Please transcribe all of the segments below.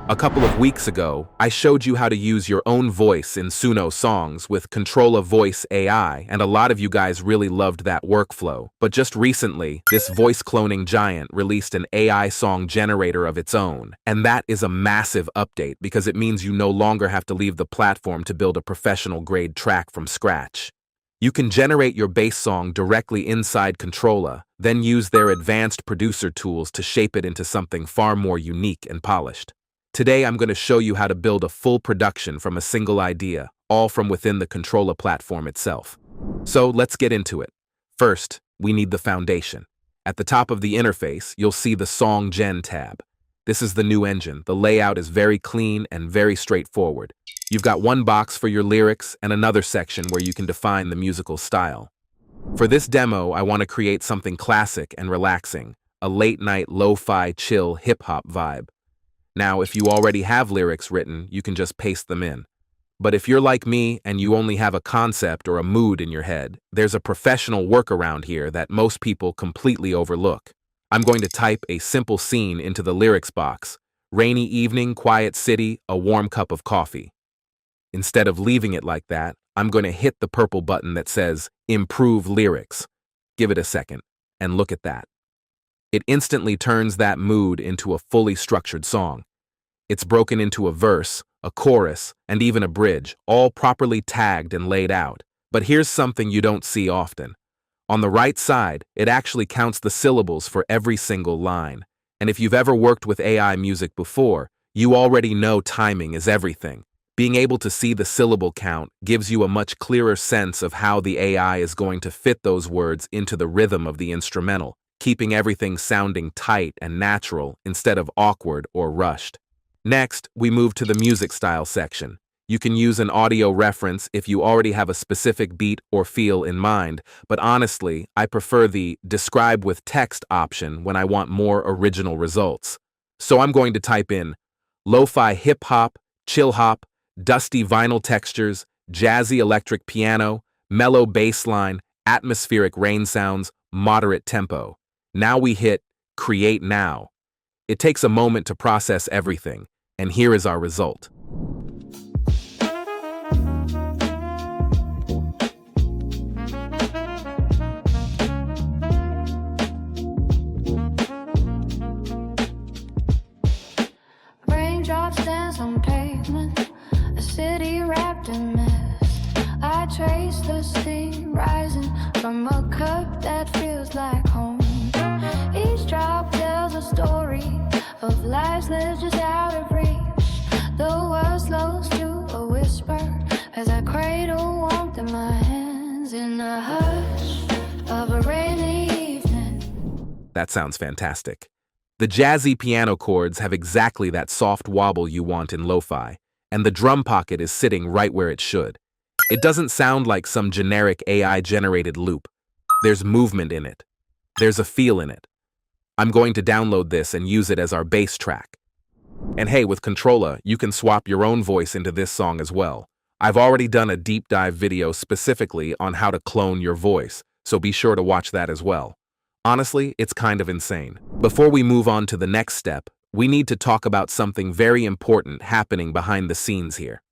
A couple of weeks ago, I showed you how to use your own voice in Suno songs with Controlla Voice AI, and a lot of you guys really loved that workflow. But just recently, this voice cloning giant released an AI song generator of its own. And that is a massive update because it means you no longer have to leave the platform to build a professional-grade track from scratch. You can generate your bass song directly inside Controlla, then use their advanced producer tools to shape it into something far more unique and polished. Today, I'm going to show you how to build a full production from a single idea, all from within the Controlla platform itself. So let's get into it. First, we need the foundation. At the top of the interface, you'll see the Song Gen tab. This is the new engine. The layout is very clean and very straightforward. You've got one box for your lyrics and another section where you can define the musical style. For this demo, I want to create something classic and relaxing, a late-night lo-fi chill hip-hop vibe. Now, if you already have lyrics written, you can just paste them in. But if you're like me and you only have a concept or a mood in your head, there's a professional workaround here that most people completely overlook. I'm going to type a simple scene into the lyrics box: rainy evening, quiet city, a warm cup of coffee. Instead of leaving it like that, I'm going to hit the purple button that says Improve Lyrics. Give it a second, and look at that. It instantly turns that mood into a fully structured song. It's broken into a verse, a chorus, and even a bridge, all properly tagged and laid out. But here's something you don't see often. On the right side, it actually counts the syllables for every single line. And if you've ever worked with AI music before, you already know timing is everything. Being able to see the syllable count gives you a much clearer sense of how the AI is going to fit those words into the rhythm of the instrumental, keeping everything sounding tight and natural instead of awkward or rushed. Next, we move to the music style section. You can use an audio reference if you already have a specific beat or feel in mind, but honestly, I prefer the Describe with Text option when I want more original results. So I'm going to type in lo-fi hip-hop, chill-hop, dusty vinyl textures, jazzy electric piano, mellow bass line, atmospheric rain sounds, moderate tempo. Now we hit Create Now. It takes a moment to process everything, and here is our result. Raindrops dance on pavement, a city wrapped in mist. I trace the steam rising from a cup that feels like home. Each drop tells a story of lives lived just out of reach. The world slows to a whisper as I cradle warmth in my hands in the hush of a rainy evening. That sounds fantastic. The jazzy piano chords have exactly that soft wobble you want in lo-fi, and the drum pocket is sitting right where it should. It doesn't sound like some generic AI-generated loop. There's movement in it. There's a feel in it. I'm going to download this and use it as our bass track. And hey, with Controlla, you can swap your own voice into this song as well. I've already done a deep dive video specifically on how to clone your voice, so be sure to watch that as well. Honestly, it's kind of insane. Before we move on to the next step, we need to talk about something very important happening behind the scenes here.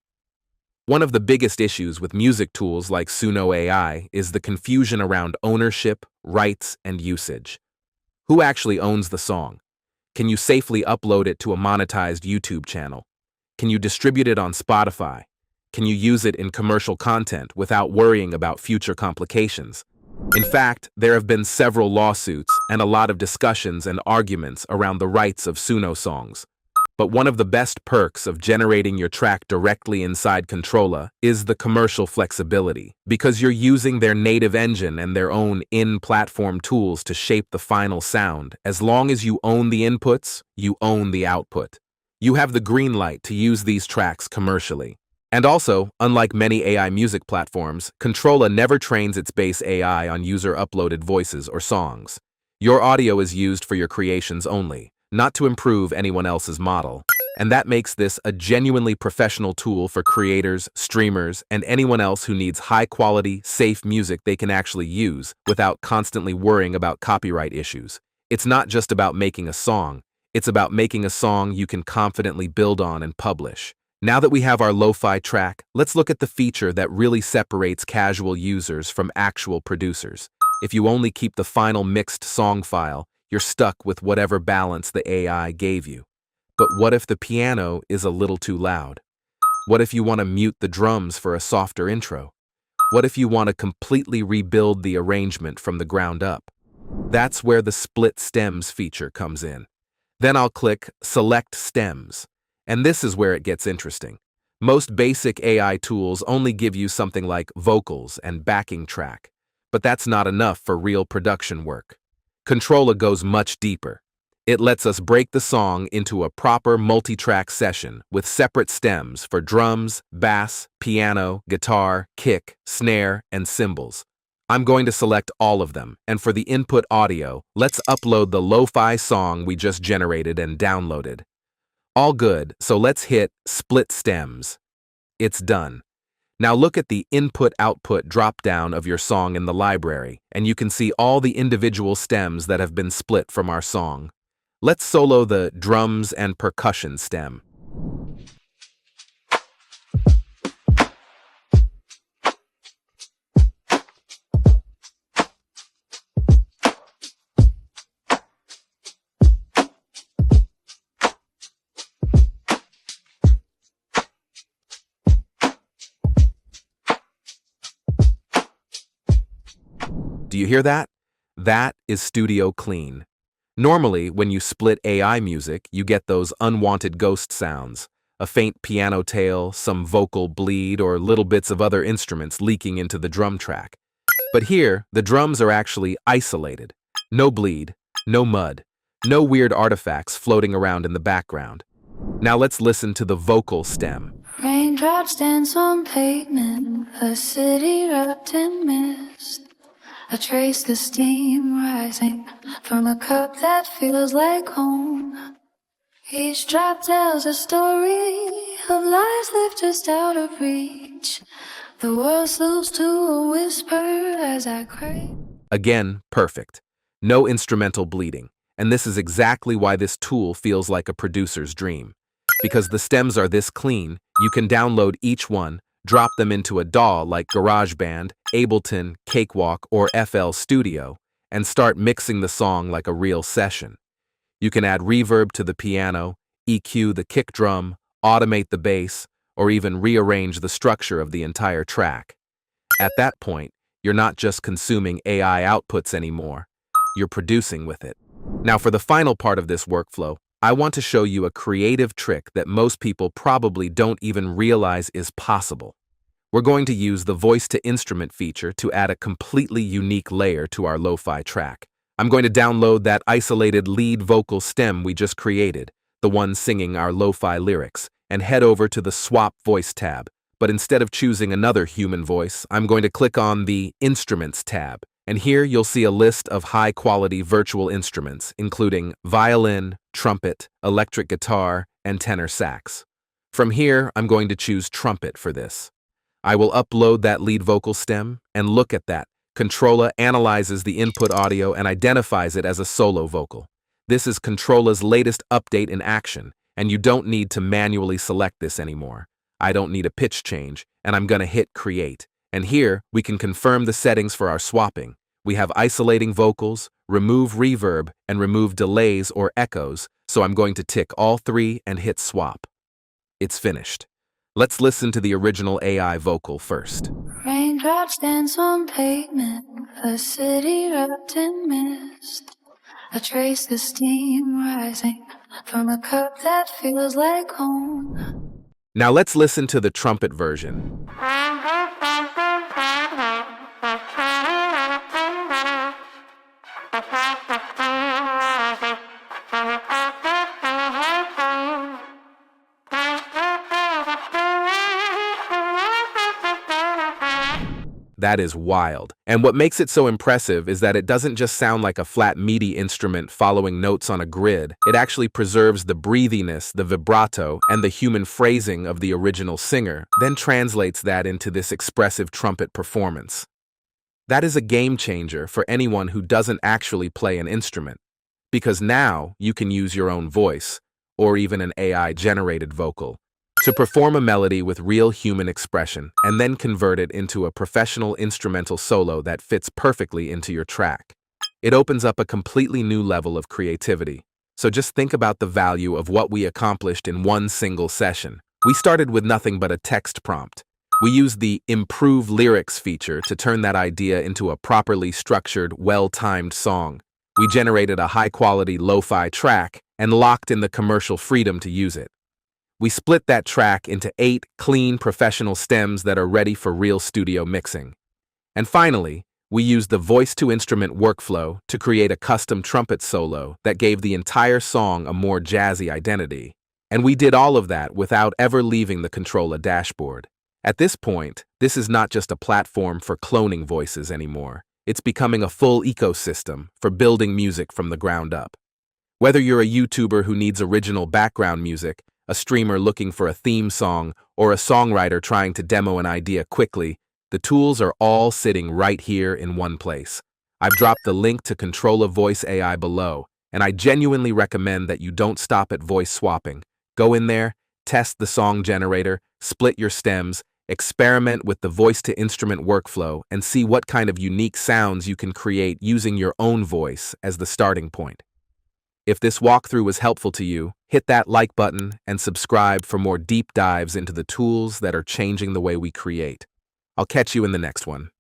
One of the biggest issues with music tools like Suno AI is the confusion around ownership, rights, and usage. Who actually owns the song? Can you safely upload it to a monetized YouTube channel? Can you distribute it on Spotify? Can you use it in commercial content without worrying about future complications? In fact, there have been several lawsuits and a lot of discussions and arguments around the rights of Suno songs. But one of the best perks of generating your track directly inside Controlla is the commercial flexibility, because you're using their native engine and their own in-platform tools to shape the final sound. As long as you own the inputs, you own the output. You have the green light to use these tracks commercially. And also, unlike many AI music platforms, Controlla never trains its base AI on user-uploaded voices or songs. Your audio is used for your creations only, not to improve anyone else's model. And that makes this a genuinely professional tool for creators, streamers, and anyone else who needs high-quality, safe music they can actually use without constantly worrying about copyright issues. It's not just about making a song, It's about making a song you can confidently build on and publish. Now that we have our lo-fi track, let's look at the feature that really separates casual users from actual producers. If you only keep the final mixed song file, you're stuck with whatever balance the AI gave you. But what if the piano is a little too loud? What if you want to mute the drums for a softer intro? What if you want to completely rebuild the arrangement from the ground up? That's where the split stems feature comes in. Then I'll click Select Stems. And this is where it gets interesting. Most basic AI tools only give you something like vocals and backing track, but that's not enough for real production work. Controlla goes much deeper. It lets us break the song into a proper multi-track session with separate stems for drums, bass, piano, guitar, kick, snare, and cymbals. I'm going to select all of them, and for the input audio, let's upload the lo-fi song we just generated and downloaded. All good, so let's hit Split Stems. It's done. Now look at the input-output drop-down of your song in the library, and you can see all the individual stems that have been split from our song. Let's solo the drums and percussion stem. Do you hear that? That is studio clean. Normally, when you split AI music, you get those unwanted ghost sounds, a faint piano tail, some vocal bleed, or little bits of other instruments leaking into the drum track. But here, the drums are actually isolated. No bleed, no mud, no weird artifacts floating around in the background. Now let's listen to the vocal stem. Raindrops dance on pavement, a city wrapped in mist. I trace the steam rising from a cup that feels like home. Each drop tells a story of lives left just out of reach. The world slows to a whisper as I crave. Again, perfect. No instrumental bleeding. And this is exactly why this tool feels like a producer's dream. Because the stems are this clean, you can download each one, drop them into a DAW like GarageBand, Ableton, Cakewalk, or FL Studio, and start mixing the song like a real session. You can add reverb to the piano, EQ the kick drum, automate the bass, or even rearrange the structure of the entire track. At that point, you're not just consuming AI outputs anymore, you're producing with it. Now for the final part of this workflow, I want to show you a creative trick that most people probably don't even realize is possible. We're going to use the voice-to-instrument feature to add a completely unique layer to our lo-fi track. I'm going to download that isolated lead vocal stem we just created, the one singing our lo-fi lyrics, and head over to the Swap Voice tab. But instead of choosing another human voice, I'm going to click on the Instruments tab. And here you'll see a list of high-quality virtual instruments, including violin, trumpet, electric guitar, and tenor sax. From here, I'm going to choose trumpet for this. I will upload that lead vocal stem, and look at that. Controlla analyzes the input audio and identifies it as a solo vocal. This is Controlla's latest update in action, and you don't need to manually select this anymore. I don't need a pitch change, and I'm going to hit Create. And here, we can confirm the settings for our swapping. We have isolating vocals, remove reverb, and remove delays or echoes, so I'm going to tick all three and hit Swap. It's finished. Let's listen to the original AI vocal first. Raindrops dance on pavement, a city wrapped in mist. I trace the steam rising from a cup that feels like home. Now let's listen to the trumpet version. That is wild. And what makes it so impressive is that it doesn't just sound like a flat MIDI instrument following notes on a grid. It actually preserves the breathiness, the vibrato, and the human phrasing of the original singer, then translates that into this expressive trumpet performance. That is a game changer for anyone who doesn't actually play an instrument. because now you can use your own voice, or even an AI-generated vocal, to perform a melody with real human expression and then convert it into a professional instrumental solo that fits perfectly into your track. It opens up a completely new level of creativity. So just think about the value of what we accomplished in one single session. We started with nothing but a text prompt. We used the Improve Lyrics feature to turn that idea into a properly structured, well-timed song. We generated a high-quality lo-fi track and locked in the commercial freedom to use it. We split that track into 8 clean, professional stems that are ready for real studio mixing. And finally, we used the voice-to-instrument workflow to create a custom trumpet solo that gave the entire song a more jazzy identity. And we did all of that without ever leaving the Controlla dashboard. At this point, this is not just a platform for cloning voices anymore. It's becoming a full ecosystem for building music from the ground up. Whether you're a YouTuber who needs original background music, a streamer looking for a theme song, or a songwriter trying to demo an idea quickly, the tools are all sitting right here in one place. I've dropped the link to Controlla Voice AI below, and I genuinely recommend that you don't stop at voice swapping. Go in there, test the song generator, split your stems, experiment with the voice-to-instrument workflow, and see what kind of unique sounds you can create using your own voice as the starting point. If this walkthrough was helpful to you, hit that like button and subscribe for more deep dives into the tools that are changing the way we create. I'll catch you in the next one.